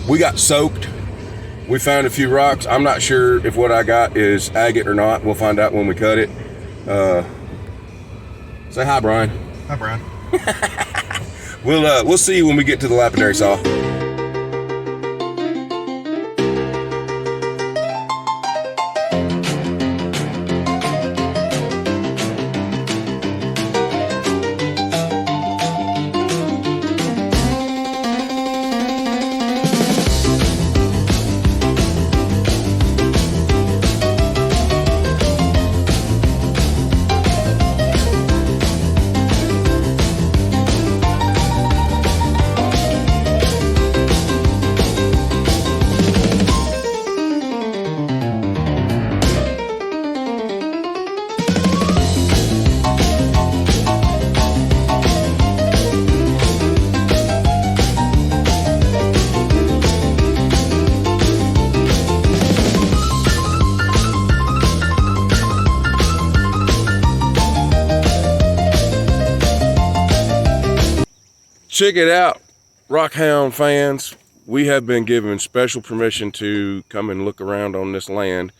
We got soaked. We found a few rocks. I'm not sure if what I got is agate or not. We'll find out when we cut it. Say hi, Brian. Hi, Brian. We'll see you when we get to the lapidary saw. Check it out, Rockhound fans. We have been given special permission to come and look around on this land.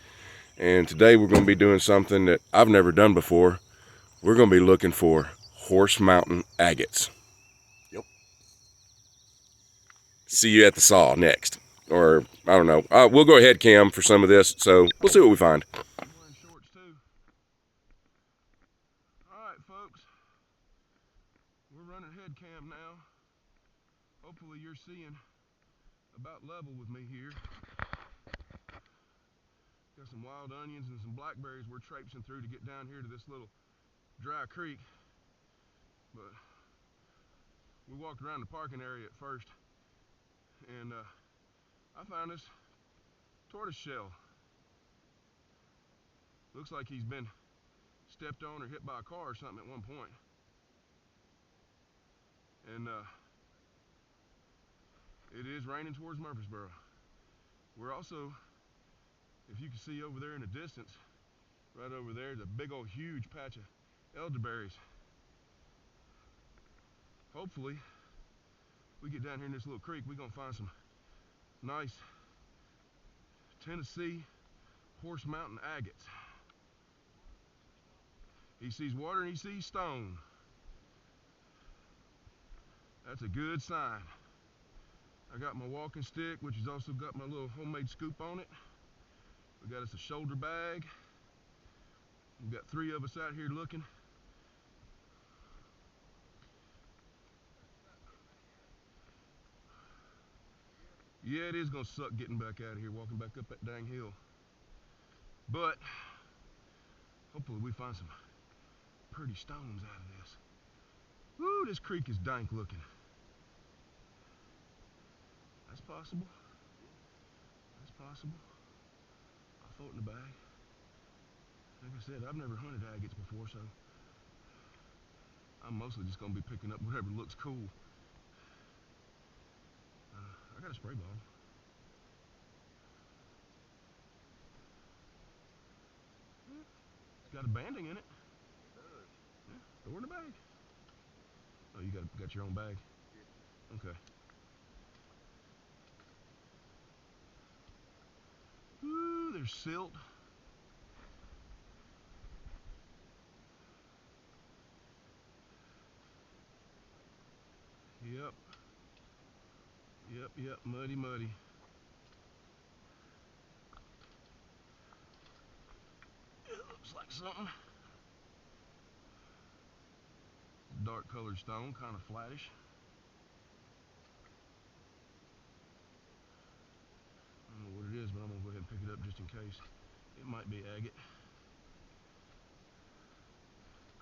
And today we're going to be doing something that I've never done before. We're going to be looking for Horse Mtn Agates. Yep. See you at the saw next. Or, I don't know. We'll go ahead cam for some of this, so we'll see what we find. I'm wearing shorts too. Alright folks, we're running head cam now. Hopefully you're seeing about level with me here. Got some wild onions and some blackberries we're traipsing through to get down here to this little dry creek. But we walked around the parking area at first and I found this tortoise shell. Looks like he's been stepped on or hit by a car or something at one point. And it is raining towards Murfreesboro. We're also, if you can see over there in the distance, right over there, the big old huge patch of elderberries. Hopefully, we get down here in this little creek, we're gonna find some nice Tennessee Horse Mtn Agates. He sees water and he sees stone. That's a good sign. I got my walking stick, which has also got my little homemade scoop on it. We got us a shoulder bag. We've got 3 of us out here looking. Yeah, it is gonna suck getting back out of here, walking back up that dang hill. But hopefully we find some pretty stones out of this. Woo, this creek is dank looking. That's possible. That's possible. I'll throw it in the bag. Like I said, I've never hunted agates before, so I'm mostly just gonna be picking up whatever looks cool. I got a spray bottle. It's got a banding in it. Yeah, throw it in the bag. Oh, you got your own bag? Okay. Ooh, there's silt. Yep, muddy. It looks like something. Dark colored stone, kind of flattish. I don't know what it is, but I'm gonna go ahead and pick it up just in case. It might be agate.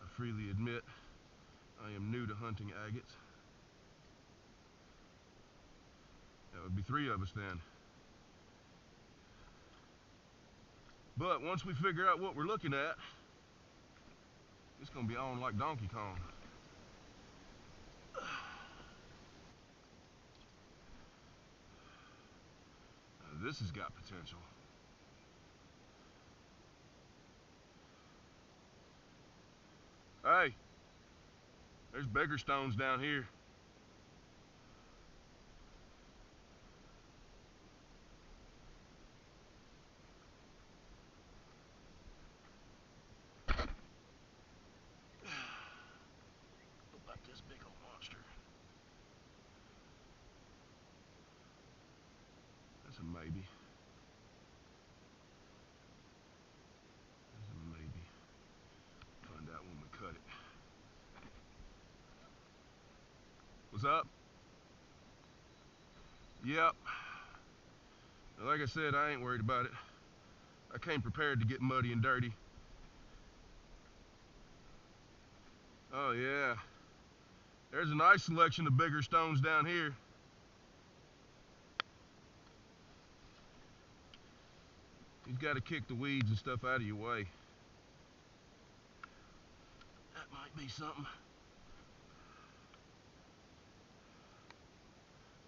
I freely admit I am new to hunting agates. That would be 3 of us then. But once we figure out what we're looking at, it's gonna be on like Donkey Kong. Now this has got potential. Hey, there's bigger stones down here. maybe. There's a maybe. Find out when we cut it. What's up? Yep. Like I said, I ain't worried about it. I came prepared to get muddy and dirty. Oh yeah. There's a nice selection of bigger stones down here. You've got to kick the weeds and stuff out of your way. That might be something.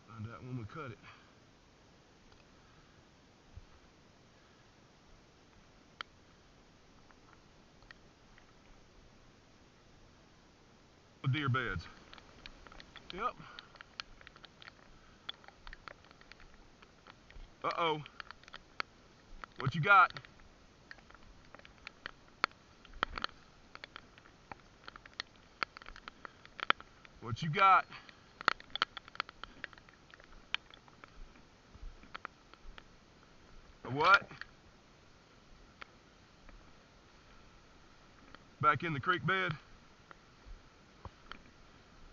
Find out when we cut it. Deer beds. Yep. Uh-oh. What you got? What you got? A what? Back in the creek bed?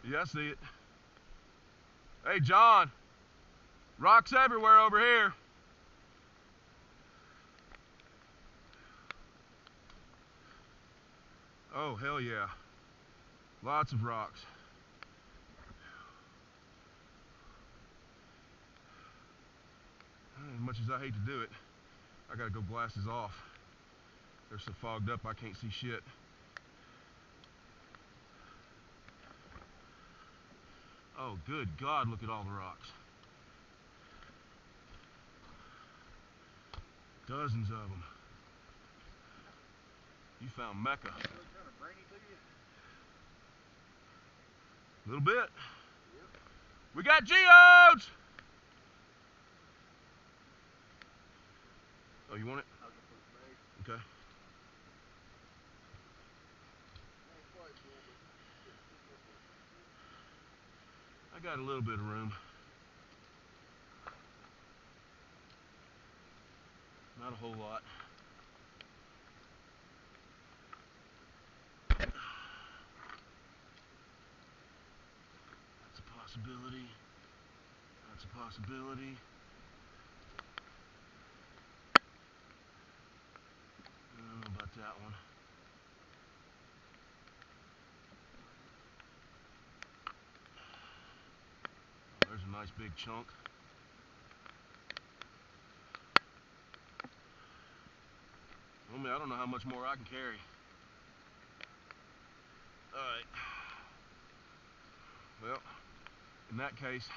Yeah, I see it. Hey, John. Rocks everywhere over here. Oh, hell yeah. Lots of rocks. As much as I hate to do it, I gotta go blast this off. They're so fogged up I can't see shit. Oh, good God, look at all the rocks. Dozens of them. You found Mecca. Kind of brainy to you? A little bit. Yep. We got geodes! Oh, you want it? I'll get the bag. Okay. Ain't quite full, but I got a little bit of room. Not a whole lot. That's a possibility. That's a possibility. I don't know about that one. Oh, there's a nice big chunk. I don't know how much more I can carry. Alright. Well, in that case,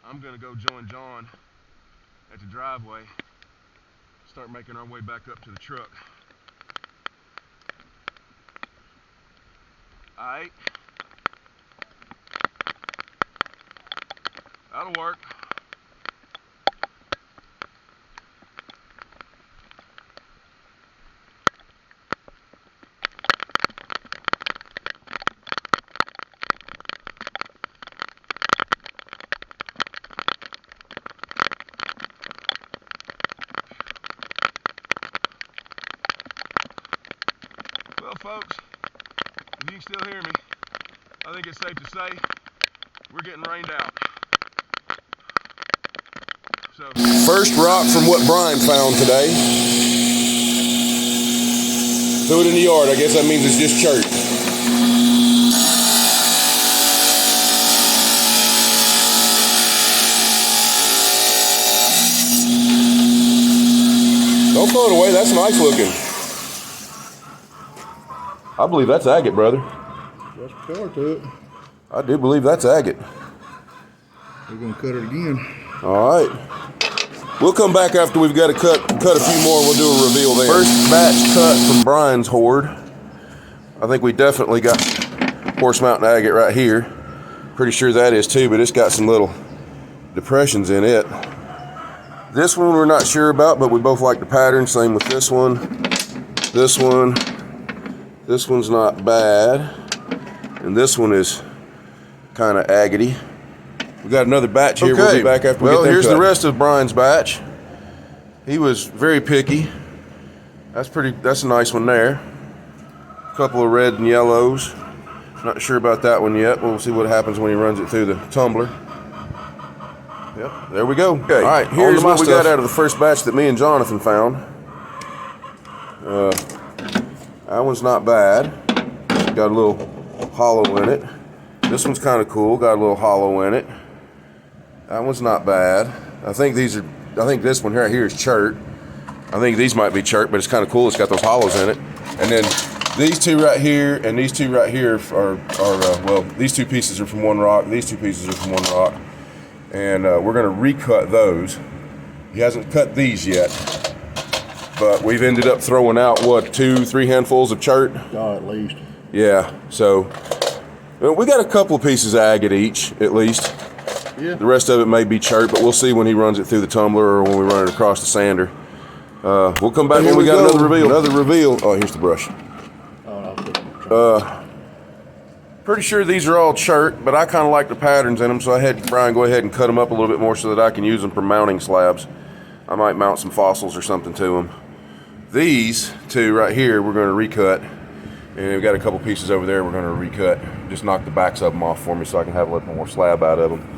I'm gonna go join John at the driveway. Start making our way back up to the truck. Alright. That'll work. Well, folks, if you can still hear me, I think it's safe to say we're getting rained out. So, First rock from what Brian found today. Threw it in the yard. I guess that means it's just chert. Don't throw it away. That's nice looking. I believe that's agate, brother. there's color to it. I do believe that's agate. We're gonna cut it again. All right. We'll come back after we've got to cut a few more. We'll do a reveal there. First batch cut from Brian's hoard. I think we definitely got Horse Mtn Agate right here. Pretty sure that is too, but it's got some little depressions in it. This one we're not sure about, but we both like the pattern. Same with this one. This one. This one's not bad. And this one is kind of agatey. We got another batch here. We'll be back after we get them cut. Well, here's the rest of Brian's batch. He was very picky. That's a nice one there. A couple of red and yellows. Not sure about that one yet. We'll see what happens when he runs it through the tumbler. Yep, there we go. Okay. All right, here's what we got out of the first batch that me and Jonathan found. That one's not bad. Got a little hollow in it. This one's kind of cool. Got a little hollow in it. That one's not bad. I think this one right here is chert. I think these might be chert, but it's kind of cool. It's got those hollows in it. And then these two right here and these two right here are well, these two pieces are from one rock. These two pieces are from one rock. And we're going to recut those. He hasn't cut these yet, but we've ended up throwing out, what, 2-3 handfuls of chert? Oh, at least. Yeah, so we got a couple of pieces of agate each, at least. Yeah. The rest of it may be chert, but we'll see when he runs it through the tumbler or when we run it across the sander. We'll come back when we got another reveal. Another reveal. Oh, here's the brush. Pretty sure these are all chert, but I kind of like the patterns in them, so I had Brian go ahead and cut them up a little bit more so that I can use them for mounting slabs. I might mount some fossils or something to them. These two right here, we're going to recut, and we've got a couple pieces over there we're going to recut. Just knock the backs of them off for me so I can have a little more slab out of them.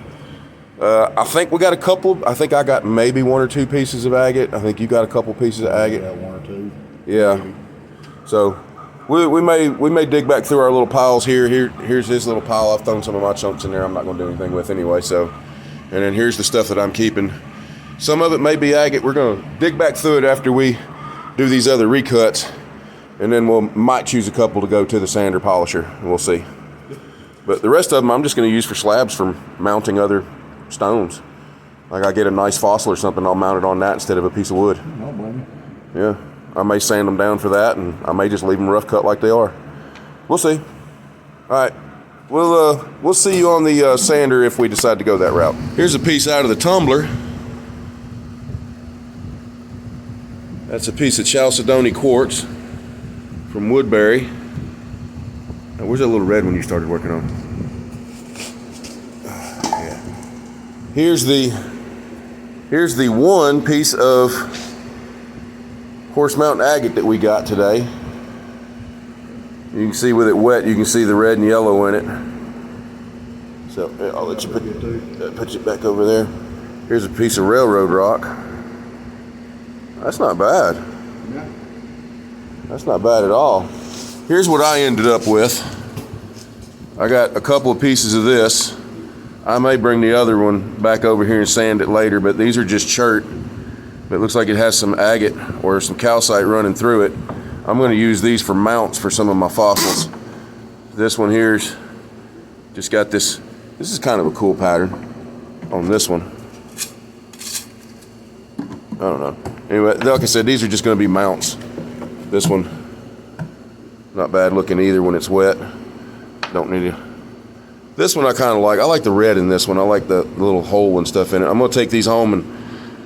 I think we got a couple. I think I got maybe 1 or 2 pieces of agate. I think you got a couple pieces of agate. Yeah, 1 or 2. Yeah. Maybe. So we may dig back through our little piles here. Here's his little pile. I've thrown some of my chunks in there. I'm not going to do anything with anyway. So, and then here's the stuff that I'm keeping. Some of it may be agate. We're going to dig back through it after we do these other recuts, and then might choose a couple to go to the sander polisher. And we'll see. But the rest of them I'm just going to use for slabs for mounting other stones. Like I get a nice fossil or something, I'll mount it on that instead of a piece of wood. No blame you. Yeah, I may sand them down for that, and I may just leave them rough cut like they are. We'll see. All right, we'll see you on the sander if we decide to go that route. Here's a piece out of the tumbler. That's a piece of chalcedony quartz from Woodbury. Now, where's that little red one you started working on? Yeah. Here's the one piece of Horse Mtn Agate that we got today. You can see with it wet, you can see the red and yellow in it. So I'll let you put it back over there. Here's a piece of railroad rock. That's not bad. Yeah. That's not bad at all. Here's what I ended up with. I got a couple of pieces of this. I may bring the other one back over here and sand it later, but these are just chert. It looks like it has some agate or some calcite running through it. I'm going to use these for mounts for some of my fossils. This one here's just got this. This is kind of a cool pattern on this one. I don't know. Anyway, like I said, these are just going to be mounts. This one, not bad looking either when it's wet. Don't need it. This one I kind of like. I like the red in this one. I like the little hole and stuff in it. I'm going to take these home and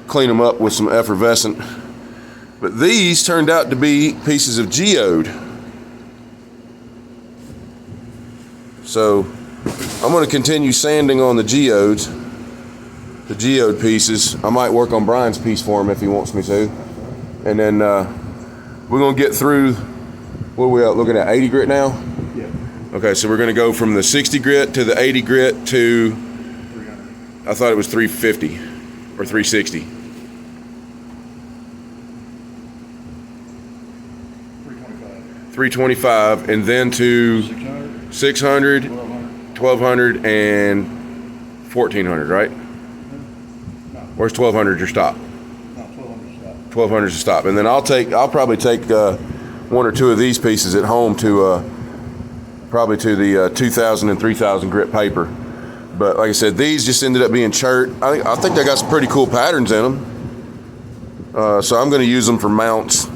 clean them up with some effervescent. But these turned out to be pieces of geode. So I'm going to continue sanding on the geodes. The geode pieces. I might work on Brian's piece for him if he wants me to. And then we're going to get through, what are we looking at, 80 grit now? Yeah. Okay, so we're going to go from the 60 grit to the 80 grit to, 300. I thought it was 350 or 360. 325, and then to 600, 1200, and 1400, right? Where's 1200 your stop? 1200 is a stop, and then I'll probably take 1 or 2 of these pieces at home to probably to the 2000 and 3000 grit paper. But like I said, these just ended up being chert. I think they got some pretty cool patterns in them. So I'm going to use them for mounts.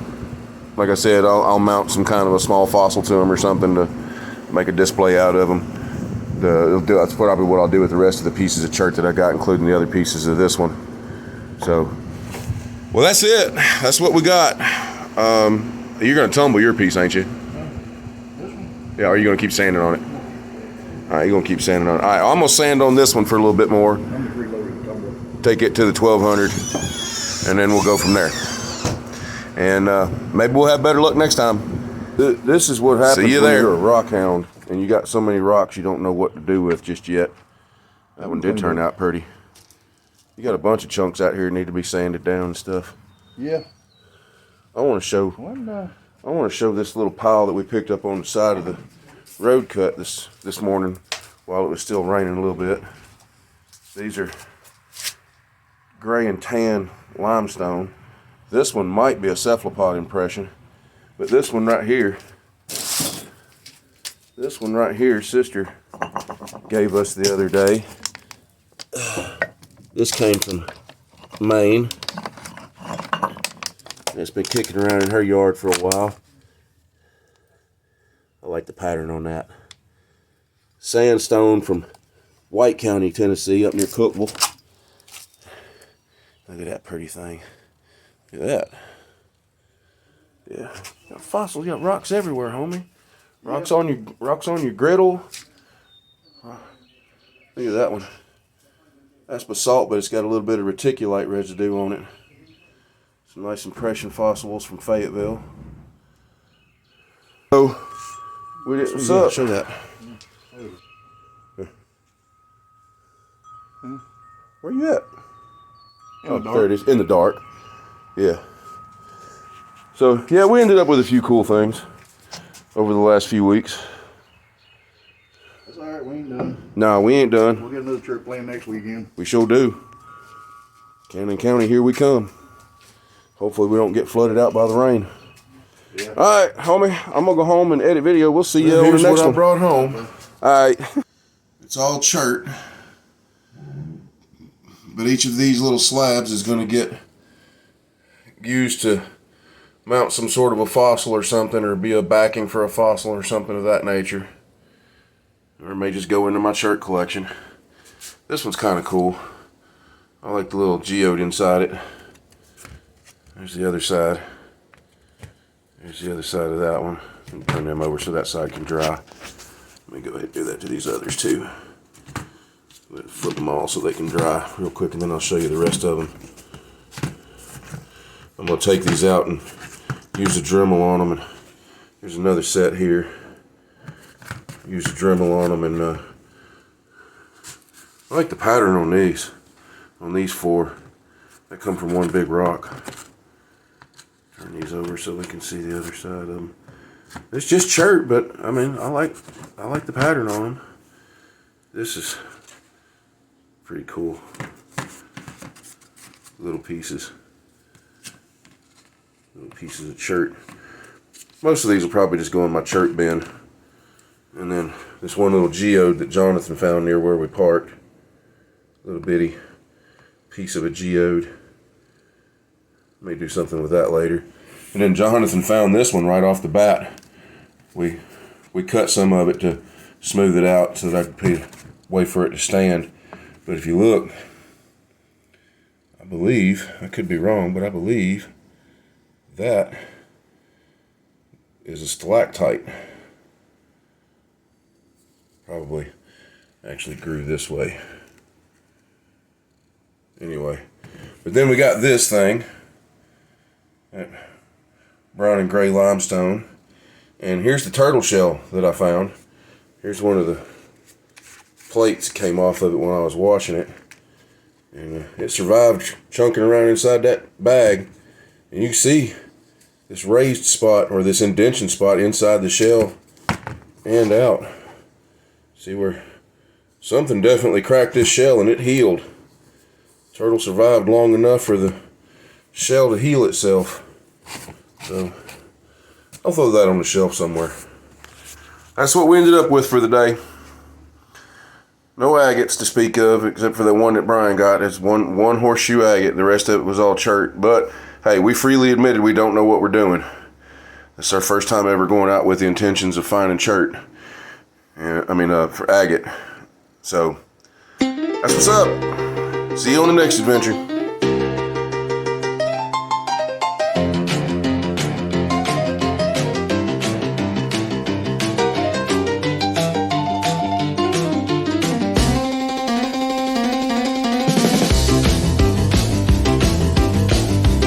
Like I said, I'll mount some kind of a small fossil to them or something to make a display out of them. That's probably what I'll do with the rest of the pieces of chert that I got, including the other pieces of this one. So, well, that's it. That's what we got. You're going to tumble your piece, ain't you? This one? Yeah, or are you going to keep sanding on it? All right, you're gonna keep sanding on. All right, I'm gonna sand on this one for a little bit more. I'm just reloading the tumbler. Take it to the 1200, and then we'll go from there. And maybe we'll have better luck next time. This is what happens when you're a rock hound and you got so many rocks you don't know what to do with just yet. That one did turn out pretty. You got a bunch of chunks out here that need to be sanded down and stuff. Yeah. I want to show this little pile that we picked up on the side of the road cut this morning while it was still raining a little bit. These are gray and tan limestone. This one might be a cephalopod impression, but this one right here, sister gave us the other day. This came from Maine. It's been kicking around in her yard for a while. I like the pattern on that. Sandstone from White County, Tennessee, up near Cookville. Look at that pretty thing. Look at that. Yeah, you got fossils. You got rocks everywhere, homie. Rocks on your griddle. Look at that one. That's basalt, but it's got a little bit of reticulite residue on it. Some nice impression fossils from Fayetteville. So, what's up? Show that. Where you at? Oh, there it is, in the dark. Yeah. So, yeah, we ended up with a few cool things over the last few weeks. That's all right, we ain't done. No, we ain't done. We'll get another chert planned next weekend. We sure do. Cannon County, here we come. Hopefully we don't get flooded out by the rain. Yeah. All right, homie, I'm going to go home and edit video. We'll see you on the next one. Here's what I brought home. All right. It's all chert. But each of these little slabs is going to get used to mount some sort of a fossil or something, or be a backing for a fossil or something of that nature. Or it may just go into my chert collection. This one's kind of cool. I like the little geode inside it. There's the other side. There's the other side of that one. Let me turn them over so that side can dry. Let me go ahead and do that to these others too. Flip them all so they can dry real quick, and then I'll show you the rest of them. I'm going to take these out and use a Dremel on them. And here's another set here. Use a Dremel on them, and I like the pattern on these. On these four, they come from one big rock. Turn these over so we can see the other side of them. It's just chert, but I mean, I like the pattern on them. This is pretty cool. Little pieces of chert. Most of these will probably just go in my chert bin. And then this one little geode that Jonathan found near where we parked. Little bitty piece of a geode. May do something with that later. And then Jonathan found this one right off the bat. We cut some of it to smooth it out so that I could wait for it to stand. But if you look, I believe, I could be wrong, but I believe that is a stalactite. Probably actually grew this way. Anyway, but then we got this thing, that brown and gray limestone, and here's the turtle shell that I found. Here's one of the plates that came off of it when I was washing it, and it survived chunking around inside that bag. And you can see this raised spot, or this indentation spot inside the shell and out. See where something definitely cracked this shell and it healed. Turtle survived long enough for the shell to heal itself. So I'll throw that on the shelf somewhere. That's what we ended up with for the day. No agates to speak of, except for the one that Brian got. It's one horseshoe agate. The rest of it was all chert. But hey, we freely admitted we don't know what we're doing. This is our first time ever going out with the intentions of finding chert. For agate. So that's what's up. See you on the next adventure.